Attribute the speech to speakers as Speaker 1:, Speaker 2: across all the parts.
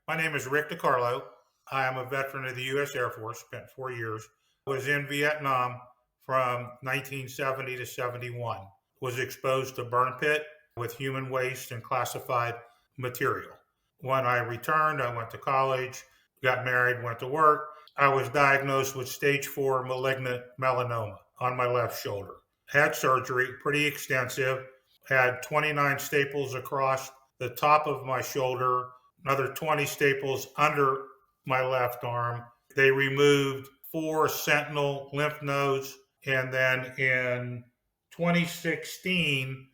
Speaker 1: My name is Rick Decarlo. I am a veteran of the U.S. Air Force, spent 4 years. Was in Vietnam from 1970 to 71. Was exposed to burn pit with human waste and classified material. When I returned, I went to college, got married, went to work. I was diagnosed with stage 4 malignant melanoma on my left shoulder. Had surgery, pretty extensive, had 29 staples across the top of my shoulder, another 20 staples under my left arm. They removed 4 sentinel lymph nodes. And then in 2016,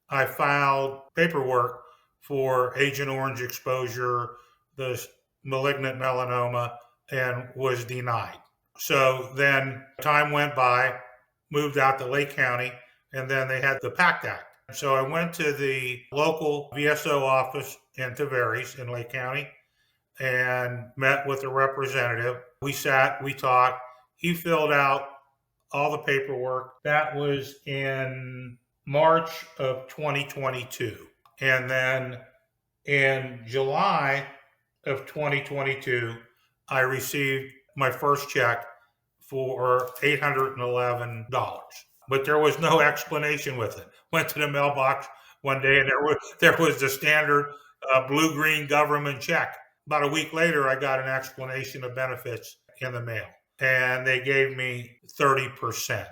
Speaker 1: I filed paperwork for Agent Orange exposure, the malignant melanoma, and was denied. So then time went by, moved out to Lake County, and then they had the PACT Act. So I went to the local VSO office in Tavares in Lake County and met with a representative. We sat, we talked. He filled out all the paperwork. That was in March of 2022. And then in July of 2022, I received my first check for $811. But there was no explanation with it. Went to the mailbox one day and there was the standard blue-green government check. About a week later, I got an explanation of benefits in the mail. And they gave me 30%.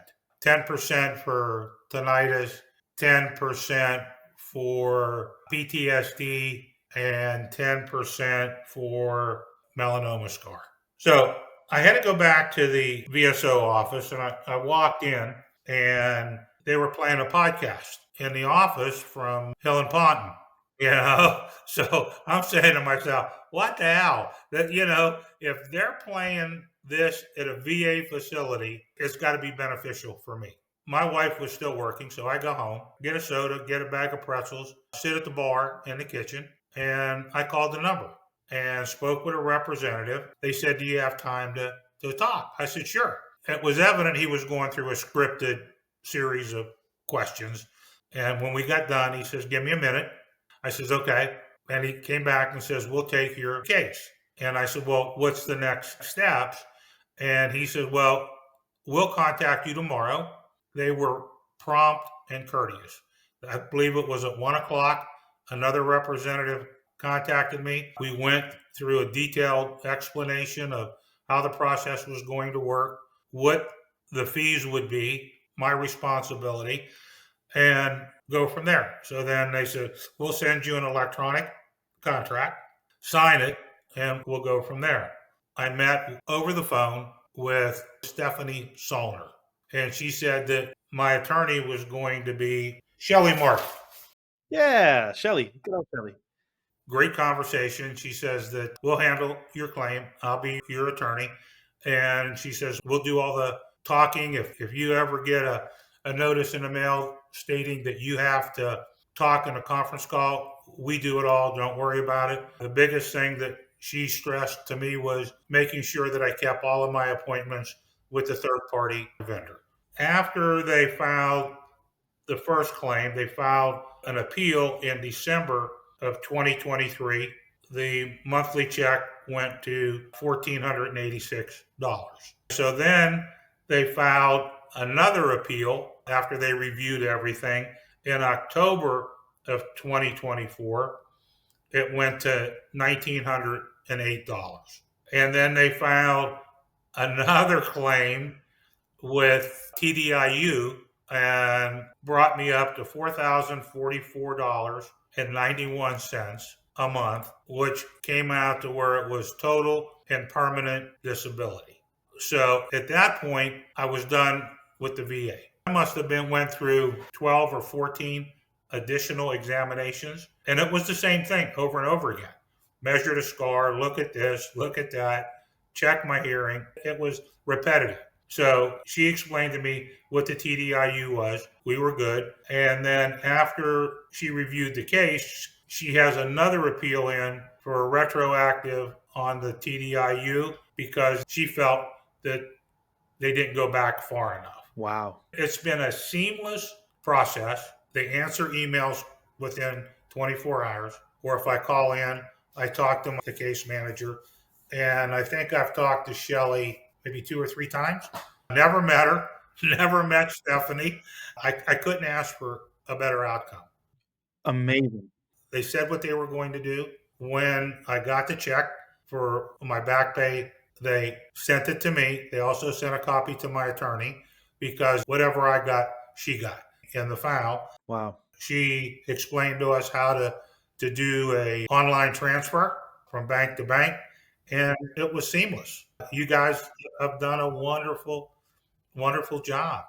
Speaker 1: 10% for tinnitus, 10% for PTSD, and 10% for melanoma scar. So I had to go back to the VSO office, and I walked in, and they were playing a podcast in the office from Hill Ponton. So I'm saying to myself, what the hell? That, if they're playing this at a VA facility, it's got to be beneficial for me. My wife was still working, so I go home, get a soda, get a bag of pretzels, sit at the bar in the kitchen, and I called the number and spoke with a representative. They said, do you have time to talk? I said, sure. It was evident he was going through a scripted series of questions. And when we got done, he says, give me a minute. I says, okay. And he came back and says, we'll take your case. And I said, well, what's the next steps? And he said, well, we'll contact you tomorrow. They were prompt and courteous. I believe it was at 1:00. Another representative contacted me. We went through a detailed explanation of how the process was going to work, what the fees would be, my responsibility, and go from there. So then they said, we'll send you an electronic contract, sign it, and we'll go from there. I met over the phone with Stephanie Solner, and she said that my attorney was going to be Shelley Mark.
Speaker 2: Yeah, Shelley. Good old Shelley.
Speaker 1: Great conversation. She says that we'll handle your claim. I'll be your attorney. And she says, we'll do all the talking. If you ever get a notice in the mail stating that you have to talk in a conference call, we do it all. Don't worry about it. The biggest thing that she stressed to me was making sure that I kept all of my appointments with the third-party vendor. After they filed the first claim, they filed an appeal in December of 2023. The monthly check went to $1,486. So then they filed another appeal after they reviewed everything in October of 2024. It went to $1,908. And then they filed another claim with TDIU and brought me up to $4,044.91 a month, which came out to where it was total and permanent disability. So at that point, I was done with the VA. I must have went through 12 or 14 additional examinations, and it was the same thing over and over again. Measure the scar, look at this, look at that, check my hearing. It was repetitive. So she explained to me what the TDIU was. We were good. And then after she reviewed the case, she has another appeal in for a retroactive on the TDIU because she felt that they didn't go back far enough.
Speaker 2: Wow.
Speaker 1: It's been a seamless process. They answer emails within 24 hours, or if I call in, I talked to the case manager, and I think I've talked to Shelly maybe 2 or 3 times. Never met her, never met Stephanie. I couldn't ask for a better outcome.
Speaker 2: Amazing.
Speaker 1: They said what they were going to do. When I got the check for my back pay, they sent it to me. They also sent a copy to my attorney because whatever I got, she got in the file.
Speaker 2: Wow.
Speaker 1: She explained to us how to do a online transfer from bank to bank, and it was seamless. You guys have done a wonderful, wonderful job.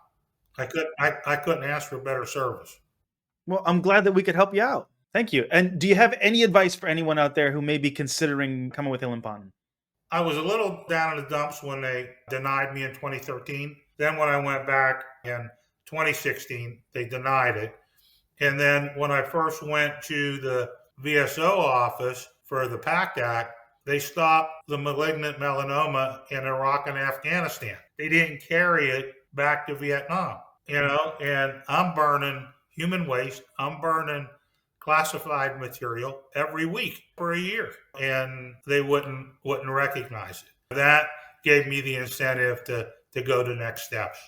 Speaker 1: I couldn't ask for better service.
Speaker 2: Well, I'm glad that we could help you out. Thank you. And do you have any advice for anyone out there who may be considering coming with Hill Ponton?
Speaker 1: I was a little down in the dumps when they denied me in 2013. Then when I went back in 2016, they denied it. And then when I first went to the VSO office for the PACT Act, they stopped the malignant melanoma in Iraq and Afghanistan. They didn't carry it back to Vietnam, and I'm burning human waste. I'm burning classified material every week for a year, and they wouldn't recognize it. That gave me the incentive to go to next steps.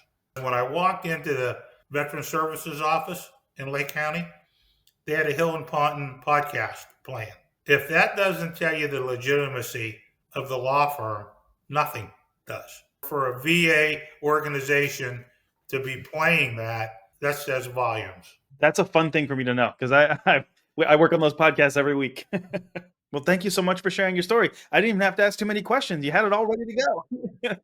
Speaker 1: When I walked into the Veteran Services office in Lake County, they had a Hill and Ponton podcast playing. If that doesn't tell you the legitimacy of the law firm, nothing does. For a VA organization to be playing that says volumes.
Speaker 2: That's a fun thing for me to know because I work on those podcasts every week. Well, thank you so much for sharing your story. I didn't even have to ask too many questions. You had it all ready to go.